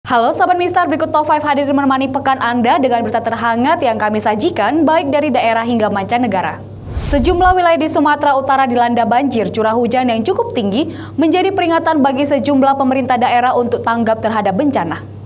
Halo Sobat Mistar, berikut Top 5 hadir menemani pekan Anda dengan berita terhangat yang kami sajikan baik dari daerah hingga mancanegara. Sejumlah wilayah di Sumatera Utara dilanda banjir, curah hujan yang cukup tinggi menjadi peringatan bagi sejumlah pemerintah daerah untuk tanggap terhadap bencana.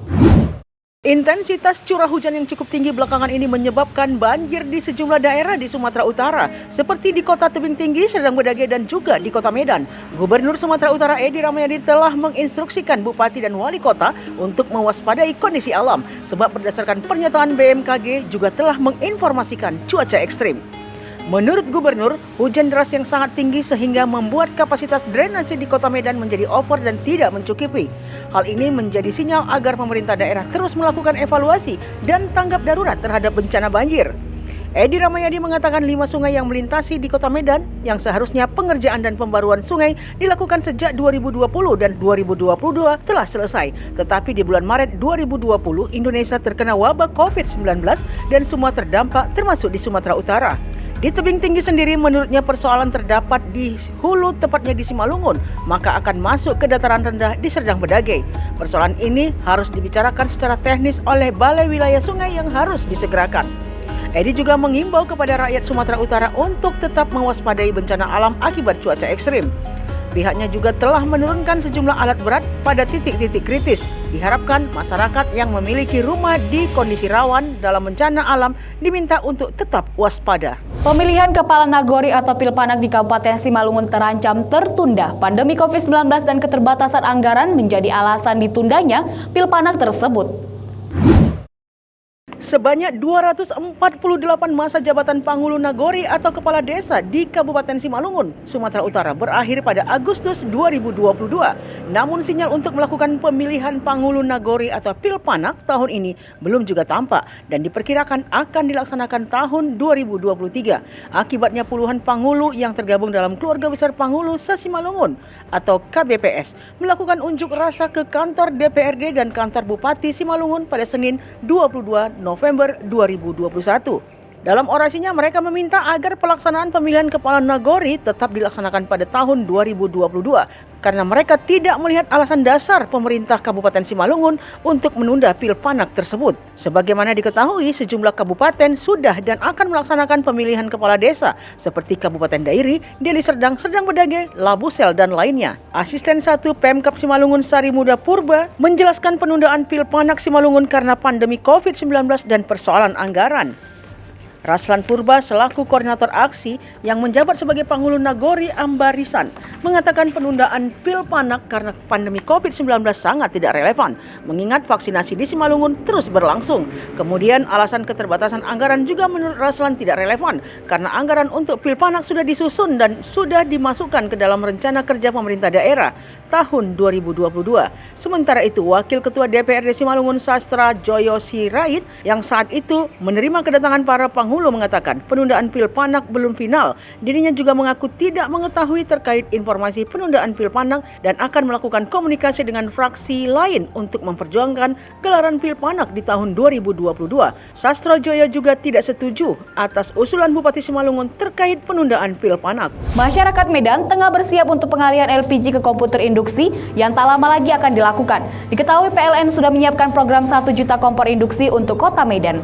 Intensitas curah hujan yang cukup tinggi belakangan ini menyebabkan banjir di sejumlah daerah di Sumatera Utara, seperti di Kota Tebing Tinggi, Serdang Bedagai, dan juga di Kota Medan. Gubernur Sumatera Utara Edi Rahmayadi telah menginstruksikan Bupati dan Wali Kota untuk mewaspadai kondisi alam, sebab berdasarkan pernyataan BMKG juga telah menginformasikan cuaca ekstrim. Menurut Gubernur, hujan deras yang sangat tinggi sehingga membuat kapasitas drainase di Kota Medan menjadi over dan tidak mencukupi. Hal ini menjadi sinyal agar pemerintah daerah terus melakukan evaluasi dan tanggap darurat terhadap bencana banjir. Edi Rahmayadi mengatakan 5 sungai yang melintasi di Kota Medan yang seharusnya pengerjaan dan pembaruan sungai dilakukan sejak 2020 dan 2022 telah selesai. Tetapi di bulan Maret 2020 Indonesia terkena wabah COVID-19 dan semua terdampak termasuk di Sumatera Utara. Di Tebing Tinggi sendiri menurutnya persoalan terdapat di hulu, tepatnya di Simalungun, maka akan masuk ke dataran rendah di Serdang Bedagai. Persoalan ini harus dibicarakan secara teknis oleh Balai Wilayah Sungai yang harus disegerakan. Edi juga mengimbau kepada rakyat Sumatera Utara untuk tetap mewaspadai bencana alam akibat cuaca ekstrim. Pihaknya juga telah menurunkan sejumlah alat berat pada titik-titik kritis. Diharapkan masyarakat yang memiliki rumah di kondisi rawan dalam bencana alam diminta untuk tetap waspada. Pemilihan Kepala Nagori atau Pilpanak di Kabupaten Simalungun terancam tertunda. Pandemi COVID-19 dan keterbatasan anggaran menjadi alasan ditundanya Pilpanak tersebut. Sebanyak 248 masa jabatan Panghulu Nagori atau Kepala Desa di Kabupaten Simalungun, Sumatera Utara berakhir pada Agustus 2022. Namun sinyal untuk melakukan pemilihan Panghulu Nagori atau Pilpanak tahun ini belum juga tampak dan diperkirakan akan dilaksanakan tahun 2023. Akibatnya puluhan Panghulu yang tergabung dalam Keluarga Besar Panghulu se-Simalungun atau KBPS melakukan unjuk rasa ke kantor DPRD dan kantor Bupati Simalungun pada Senin 22 November 2021. Dalam orasinya mereka meminta agar pelaksanaan pemilihan Kepala Nagori tetap dilaksanakan pada tahun 2022 karena mereka tidak melihat alasan dasar pemerintah Kabupaten Simalungun untuk menunda Pilpanak tersebut. Sebagaimana diketahui, sejumlah kabupaten sudah dan akan melaksanakan pemilihan kepala desa seperti Kabupaten Dairi, Deli Serdang, Serdang Bedagai, Labusel, dan lainnya. Asisten 1 Pemkab Simalungun Sari Muda Purba menjelaskan penundaan Pilpanak Simalungun karena pandemi COVID-19 dan persoalan anggaran. Raslan Purba selaku koordinator aksi yang menjabat sebagai Panghulu Nagori Ambarisan mengatakan penundaan Pilpanak karena pandemi COVID-19 sangat tidak relevan mengingat vaksinasi di Simalungun terus berlangsung. Kemudian alasan keterbatasan anggaran juga menurut Raslan tidak relevan karena anggaran untuk Pilpanak sudah disusun dan sudah dimasukkan ke dalam rencana kerja pemerintah daerah tahun 2022. Sementara itu Wakil Ketua DPRD Simalungun Sastra Joyo Sirait yang saat itu menerima kedatangan para Panghulu mengatakan penundaan Pilpanak belum final. Dirinya juga mengaku tidak mengetahui terkait informasi penundaan Pilpanak dan akan melakukan komunikasi dengan fraksi lain untuk memperjuangkan gelaran Pilpanak di tahun 2022. Sastro Joyo juga tidak setuju atas usulan Bupati Simalungun terkait penundaan Pilpanak. Masyarakat Medan tengah bersiap untuk pengalihan LPG ke komputer induksi yang tak lama lagi akan dilakukan. Diketahui PLN sudah menyiapkan program 1 juta kompor induksi untuk Kota Medan.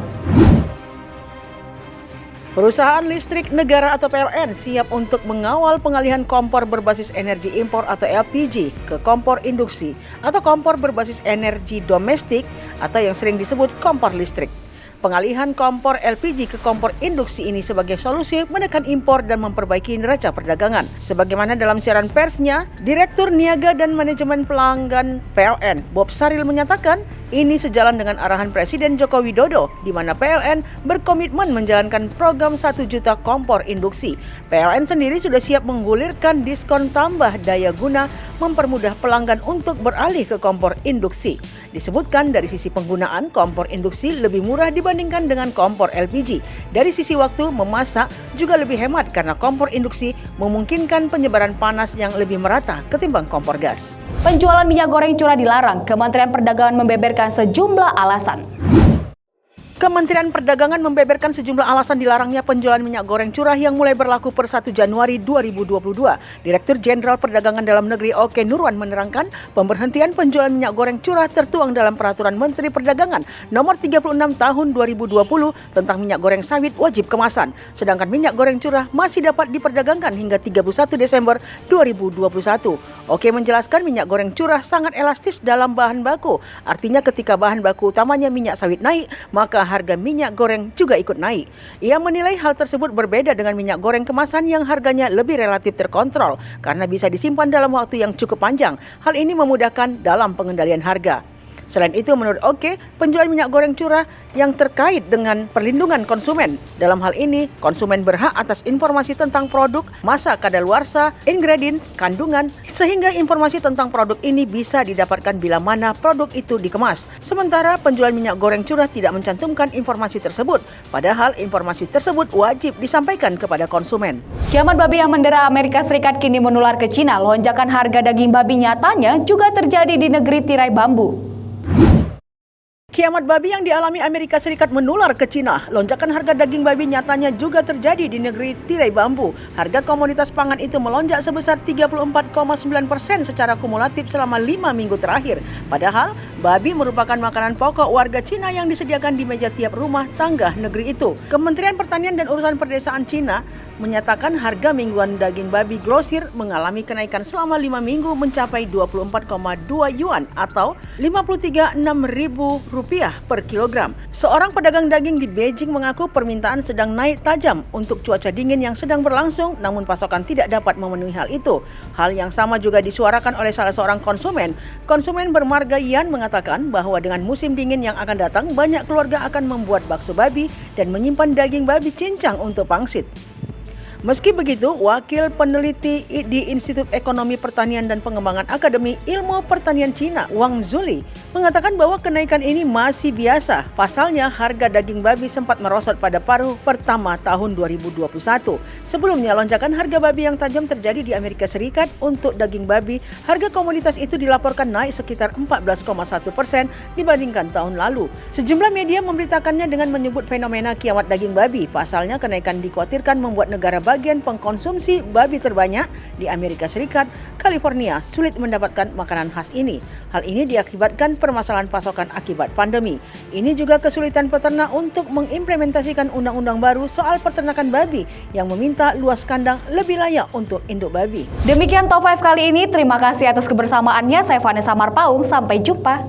Perusahaan Listrik Negara atau PLN siap untuk mengawal pengalihan kompor berbasis energi impor atau LPG ke kompor induksi atau kompor berbasis energi domestik atau yang sering disebut kompor listrik. Pengalihan kompor LPG ke kompor induksi ini sebagai solusi menekan impor dan memperbaiki neraca perdagangan. Sebagaimana dalam siaran persnya, Direktur Niaga dan Manajemen Pelanggan PLN, Bob Saril menyatakan, ini sejalan dengan arahan Presiden Joko Widodo, di mana PLN berkomitmen menjalankan program 1 juta kompor induksi. PLN sendiri sudah siap menggulirkan diskon tambah daya guna, mempermudah pelanggan untuk beralih ke kompor induksi. Disebutkan dari sisi penggunaan, kompor induksi lebih murah dibandingkan dengan kompor LPG. Dari sisi waktu memasak juga lebih hemat karena kompor induksi memungkinkan penyebaran panas yang lebih merata ketimbang kompor gas. Penjualan minyak goreng curah dilarang. Kementerian Perdagangan membeberkan sejumlah alasan. Kementerian Perdagangan membeberkan sejumlah alasan dilarangnya penjualan minyak goreng curah yang mulai berlaku per 1 Januari 2022. Direktur Jenderal Perdagangan Dalam Negeri Oke Nurwan menerangkan, pemberhentian penjualan minyak goreng curah tertuang dalam Peraturan Menteri Perdagangan Nomor 36 Tahun 2020 tentang minyak goreng sawit wajib kemasan. Sedangkan minyak goreng curah masih dapat diperdagangkan hingga 31 Desember 2021. Oke menjelaskan minyak goreng curah sangat elastis dalam bahan baku. Artinya ketika bahan baku utamanya minyak sawit naik, maka harga minyak goreng juga ikut naik. Ia menilai hal tersebut berbeda dengan minyak goreng kemasan yang harganya lebih relatif terkontrol karena bisa disimpan dalam waktu yang cukup panjang. Hal ini memudahkan dalam pengendalian harga. Selain itu, menurut Oke, penjualan minyak goreng curah yang terkait dengan perlindungan konsumen. Dalam hal ini, konsumen berhak atas informasi tentang produk, masa kadaluarsa, ingredients, kandungan, sehingga informasi tentang produk ini bisa didapatkan bila mana produk itu dikemas. Sementara penjual minyak goreng curah tidak mencantumkan informasi tersebut, padahal informasi tersebut wajib disampaikan kepada konsumen. Kiamat babi yang mendera Amerika Serikat kini menular ke Cina. Lonjakan harga daging babi nyatanya juga terjadi di negeri tirai bambu. Kiamat babi yang dialami Amerika Serikat menular ke Cina. Lonjakan harga daging babi nyatanya juga terjadi di negeri tirai bambu. Harga komoditas pangan itu melonjak sebesar 34,9% secara kumulatif selama 5 minggu terakhir. Padahal, babi merupakan makanan pokok warga Cina yang disediakan di meja tiap rumah tangga negeri itu. Kementerian Pertanian dan Urusan Perdesaan Cina menyatakan harga mingguan daging babi grosir mengalami kenaikan selama 5 minggu mencapai 24,2 yuan atau Rp53.600 per kilogram. Seorang pedagang daging di Beijing mengaku permintaan sedang naik tajam untuk cuaca dingin yang sedang berlangsung, namun pasokan tidak dapat memenuhi hal itu. Hal yang sama juga disuarakan oleh salah seorang konsumen. Konsumen bermarga Yan mengatakan bahwa dengan musim dingin yang akan datang, banyak keluarga akan membuat bakso babi dan menyimpan daging babi cincang untuk pangsit. Meski begitu, Wakil Peneliti di Institut Ekonomi Pertanian dan Pengembangan Akademi Ilmu Pertanian Cina, Wang Zuli, mengatakan bahwa kenaikan ini masih biasa. Pasalnya, harga daging babi sempat merosot pada paruh pertama tahun 2021. Sebelumnya, lonjakan harga babi yang tajam terjadi di Amerika Serikat. Untuk daging babi, harga komoditas itu dilaporkan naik sekitar 14,1% dibandingkan tahun lalu. Sejumlah media memberitakannya dengan menyebut fenomena kiamat daging babi. Pasalnya, kenaikan dikhawatirkan membuat negara bagian pengkonsumsi babi terbanyak di Amerika Serikat, California, sulit mendapatkan makanan khas ini. Hal ini diakibatkan permasalahan pasokan akibat pandemi. Ini juga kesulitan peternak untuk mengimplementasikan undang-undang baru soal peternakan babi yang meminta luas kandang lebih layak untuk induk babi. Demikian Top 5 kali ini. Terima kasih atas kebersamaannya. Saya Vanessa Marpaung. Sampai jumpa.